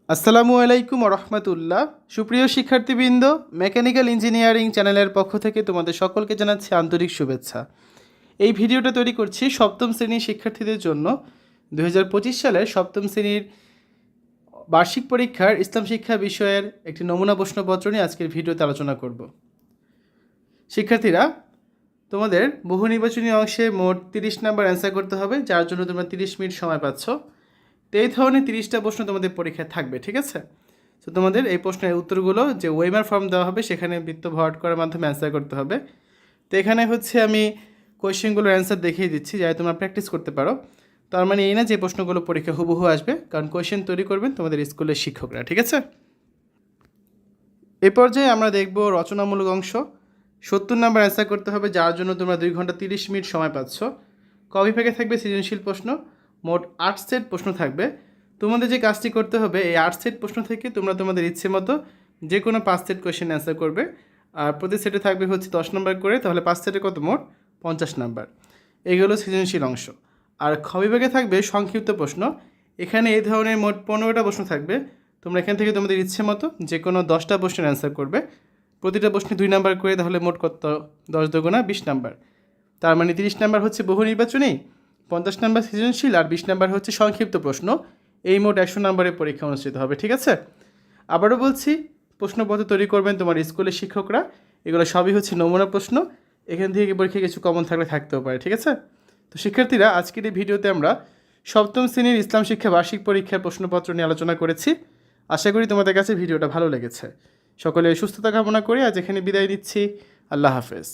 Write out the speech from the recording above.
আসসালামু আলাইকুম রহমতুল্লাহ। সুপ্রিয় শিক্ষার্থীবৃন্দ, মেকানিক্যাল ইঞ্জিনিয়ারিং চ্যানেলের পক্ষ থেকে তোমাদের সকলকে জানাচ্ছি আন্তরিক শুভেচ্ছা। এই ভিডিওটা তৈরি করছি সপ্তম শ্রেণীর শিক্ষার্থীদের জন্য। 2025 সালের সপ্তম শ্রেণীর বার্ষিক পরীক্ষার ইসলাম শিক্ষা বিষয়ের একটি নমুনা প্রশ্নপত্র নিয়ে আজকের ভিডিওতে আলোচনা করব। শিক্ষার্থীরা, তোমাদের বহু নির্বাচনী অংশে মোট 30 নাম্বার অ্যান্সার করতে হবে, যার জন্য তোমরা 30 মিনিট সময় পাচ্ছ। তো এই ধরনের 30টা প্রশ্ন তোমাদের পরীক্ষায় থাকবে, ঠিক আছে? তো তোমাদের এই প্রশ্নের উত্তরগুলো যে ওয়েমার ফর্ম দেওয়া হবে সেখানে বৃত্ত ভরাট করার মাধ্যমে অ্যান্সার করতে হবে। তো এখানে হচ্ছে আমি কোয়েশ্চেনগুলোর অ্যান্সার দেখিয়ে দিচ্ছি যাতে তোমরা প্র্যাকটিস করতে পারো। তার মানে এই না যে প্রশ্নগুলো পরীক্ষা হুবহু আসবে, কারণ কোয়েশ্চেন তৈরি করবেন তোমাদের স্কুলের শিক্ষকরা, ঠিক আছে? এ পর্যায়ে আমরা দেখব রচনামূলক অংশ। 70 নাম্বার অ্যান্সার করতে হবে, যার জন্য তোমরা 2 ঘন্টা 30 মিনিট সময় পাচ্ছ। ক বিভাগে থাকবে সৃজনশীল প্রশ্ন, মোট 8 সেট প্রশ্ন থাকবে। তোমাদের যে কাজটি করতে হবে, এই 8 সেট প্রশ্ন থেকে তোমরা তোমাদের ইচ্ছে মতো যে কোনো 5 সেট কোয়েশ্চেন অ্যান্সার করবে। আর প্রতি সেটে থাকবে হচ্ছে 10 নম্বর করে, তাহলে 5 সেটে কত, মোট 50 নাম্বার। এগুলো সৃজনশীল অংশ। আর খ বিভাগে থাকবে সংক্ষিপ্ত প্রশ্ন। এখানে এই ধরনের মোট 15টা প্রশ্ন থাকবে। তোমরা এখান থেকে তোমাদের ইচ্ছে মতো যে কোনো 10টা প্রশ্নের অ্যান্সার করবে। প্রতিটা প্রশ্নে 2 নাম্বার করে, তাহলে মোট কত, 10 দুগুণা 20 নাম্বার। তার মানে 30 নাম্বার হচ্ছে বহু নির্বাচনী, 50 নাম্বার সৃজনশীল, আর 20 নাম্বার হচ্ছে সংক্ষিপ্ত প্রশ্ন। এই মোট 100 নাম্বারের পরীক্ষা অনুষ্ঠিত হবে, ঠিক আছে? আবারও বলছি, প্রশ্নপত্র তৈরি করবেন তোমার স্কুলের শিক্ষকরা। এগুলো সবই হচ্ছে নমুনা প্রশ্ন। এখান থেকে পরীক্ষায় কিছু কমন থাকলে থাকতেও পারে, ঠিক আছে? তো শিক্ষার্থীরা, আজকের এই ভিডিওতে আমরা সপ্তম শ্রেণীর ইসলাম শিক্ষা বার্ষিক পরীক্ষার প্রশ্নপত্র নিয়ে আলোচনা করেছি। আশা করি তোমাদের কাছে ভিডিওটা ভালো লেগেছে। সকলে সুস্থতা কামনা করি আজ এখানে বিদায় নিচ্ছি। আল্লাহ হাফেজ।